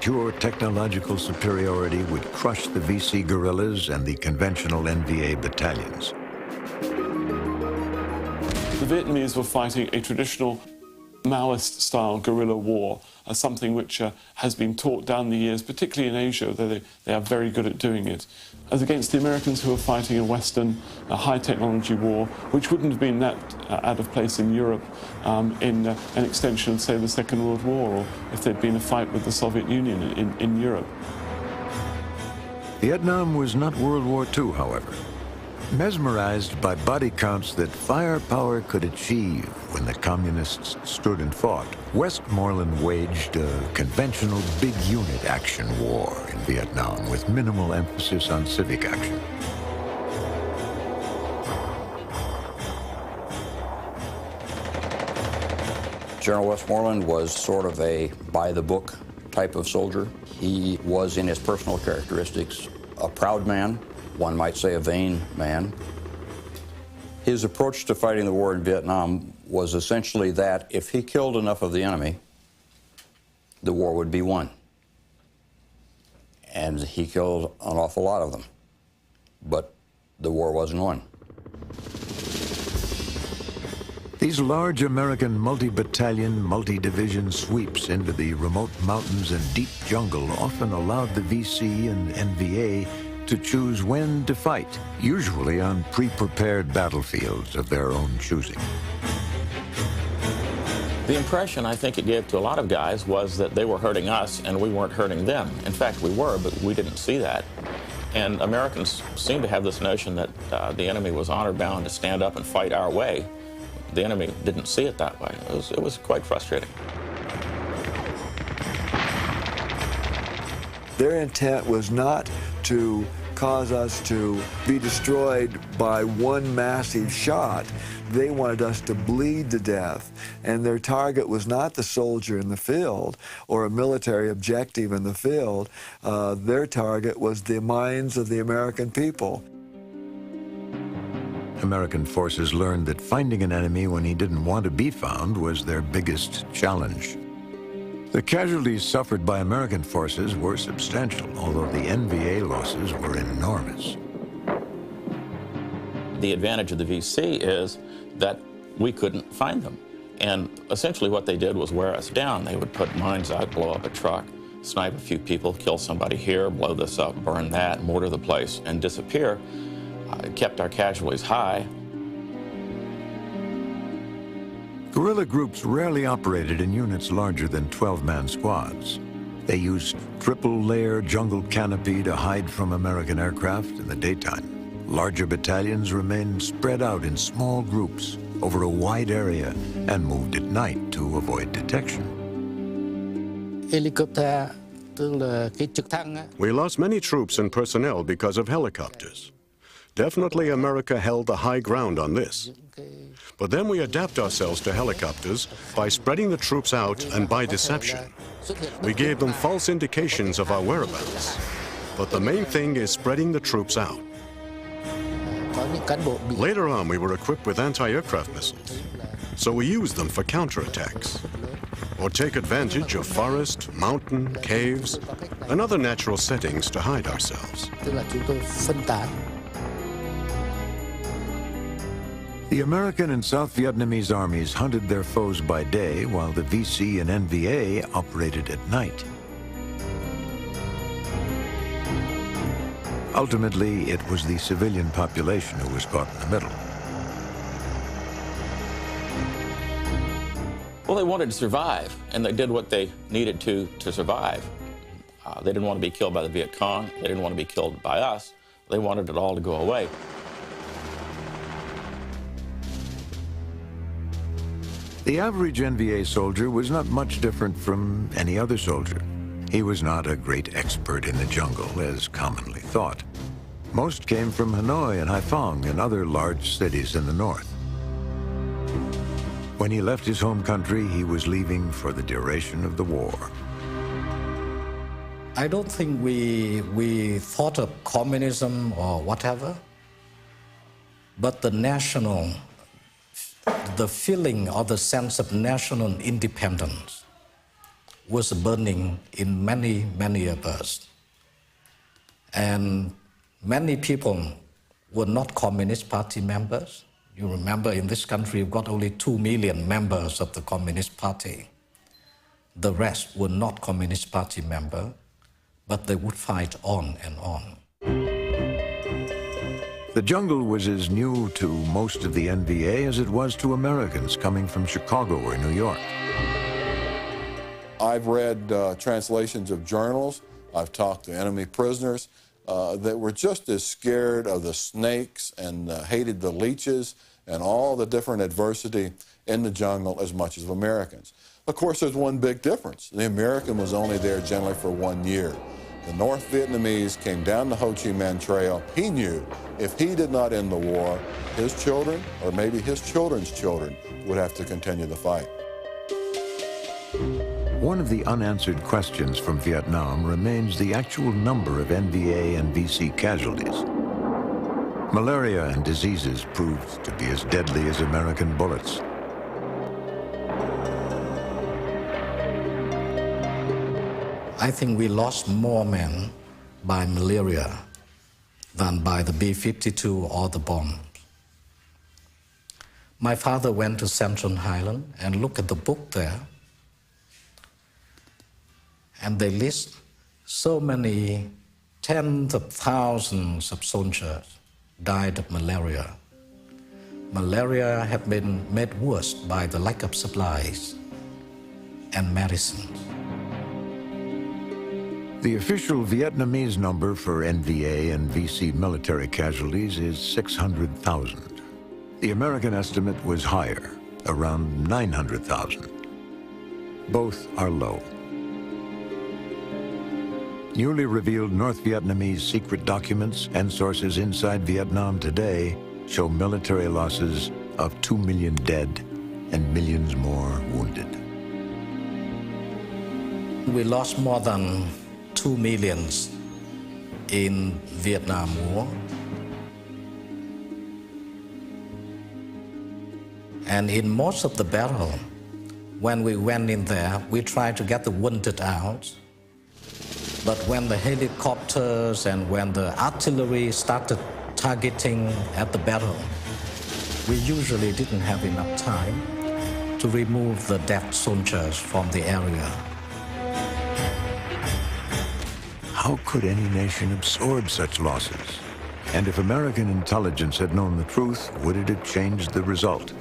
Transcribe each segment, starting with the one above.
pure technological superiority would crush the VC guerrillas and the conventional NVA battalions. The Vietnamese were fighting a traditional Maoist-style guerrilla war, something which has been taught down the years, particularly in Asia, though they are very good at doing it, as against the Americans who were fighting a Western, high-technology war, which wouldn't have been that out of place in Europe in an extension of, say, the Second World War, or if there'd been a fight with the Soviet Union in Europe. Vietnam was not World War II, however. Mesmerized by body counts that firepower could achieve when the communists stood and fought, Westmoreland waged a conventional big unit action war in Vietnam with minimal emphasis on civic action. General Westmoreland was sort of a by-the-book type of soldier. He was, in his personal characteristics, a proud man. One might say a vain man. His approach to fighting the war in Vietnam was essentially that if he killed enough of the enemy, the war would be won. And he killed an awful lot of them, but the war wasn't won. These large American multi-battalion, multi-division sweeps into the remote mountains and deep jungle often allowed the VC and NVA to choose when to fight, usually on pre-prepared battlefields of their own choosing. The impression I think it gave to a lot of guys was that they were hurting us and we weren't hurting them. In fact, we were, but we didn't see that. And Americans seem to have this notion that the enemy was honor-bound to stand up and fight our way. The enemy didn't see it that way. It was quite frustrating. Their intent was not to cause us to be destroyed by one massive shot. They wanted us to bleed to death, and their target was not the soldier in the field or a military objective in the field. Their target was the minds of the American people. American forces learned that finding an enemy when he didn't want to be found was their biggest challenge. The casualties suffered by American forces were substantial, although the NVA losses were enormous. The advantage of the VC is that we couldn't find them. And essentially what they did was wear us down. They would put mines out, blow up a truck, snipe a few people, kill somebody here, blow this up, burn that, mortar the place, and disappear. It kept our casualties high. Guerrilla groups rarely operated in units larger than 12-man squads. They used triple-layer jungle canopy to hide from American aircraft in the daytime. Larger battalions remained spread out in small groups over a wide area and moved at night to avoid detection. We lost many troops and personnel because of helicopters. Definitely America held the high ground on this. But then we adapt ourselves to helicopters by spreading the troops out and by deception. We gave them false indications of our whereabouts. But the main thing is spreading the troops out. Later on, we were equipped with anti-aircraft missiles. So we used them for counterattacks, or take advantage of forest, mountain, caves, and other natural settings to hide ourselves. The American and South Vietnamese armies hunted their foes by day, while the VC and NVA operated at night. Ultimately, it was the civilian population who was caught in the middle. Well, they wanted to survive, and they did what they needed to survive. They didn't want to be killed by the Viet Cong. They didn't want to be killed by us. They wanted it all to go away. The average NVA soldier was not much different from any other soldier. He was not a great expert in the jungle, as commonly thought. Most came from Hanoi and Haiphong and other large cities in the north. When he left his home country, he was leaving for the duration of the war. I don't think we thought of communism or whatever, but the feeling or the sense of national independence was burning in many of us. And many people were not Communist Party members. You remember in this country, we've got only 2 million members of the Communist Party. The rest were not Communist Party members, but they would fight on and on. The jungle was as new to most of the NVA as it was to Americans coming from Chicago or New York. I've read translations of journals. I've talked to enemy prisoners that were just as scared of the snakes and hated the leeches and all the different adversity in the jungle as much as Americans. Of course, there's one big difference. The American was only there generally for 1 year. The North Vietnamese came down the Ho Chi Minh Trail. He knew if he did not end the war, his children, or maybe his children's children, would have to continue the fight. One of the unanswered questions from Vietnam remains the actual number of NVA and VC casualties. Malaria and diseases proved to be as deadly as American bullets. I think we lost more men by malaria than by the B-52 or the bombs. My father went to Central Highland and looked at the book there, and they list so many tens of thousands of soldiers died of malaria. Malaria had been made worse by the lack of supplies and medicines. The official Vietnamese number for NVA and VC military casualties is 600,000. The American estimate was higher, around 900,000. Both are low. Newly revealed North Vietnamese secret documents and sources inside Vietnam today show military losses of 2 million dead and millions more wounded. We lost more than 2 million in Vietnam War. And in most of the battle, when we went in there, we tried to get the wounded out. But when the helicopters and when the artillery started targeting at the battle, we usually didn't have enough time to remove the dead soldiers from the area. How could any nation absorb such losses? And if American intelligence had known the truth, would it have changed the result?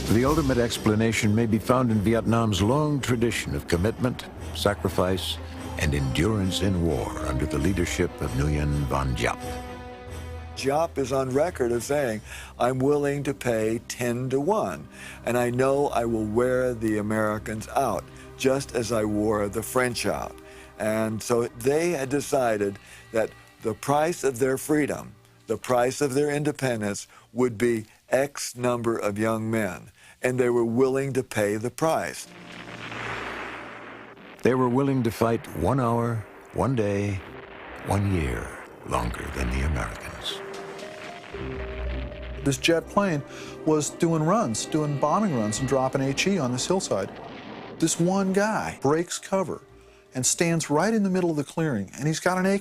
The ultimate explanation may be found in Vietnam's long tradition of commitment, sacrifice, and endurance in war under the leadership of Nguyen Van Giap. Giap is on record of saying, I'm willing to pay 10 to 1, and I know I will wear the Americans out, just as I wore the French out. And so they had decided that the price of their freedom, the price of their independence, would be X number of young men, and they were willing to pay the price. They were willing to fight 1 hour, 1 day, 1 year longer than the Americans. This jet plane was doing runs, doing bombing runs and dropping HE on this hillside. This one guy breaks cover and stands right in the middle of the clearing, and he's got an AK.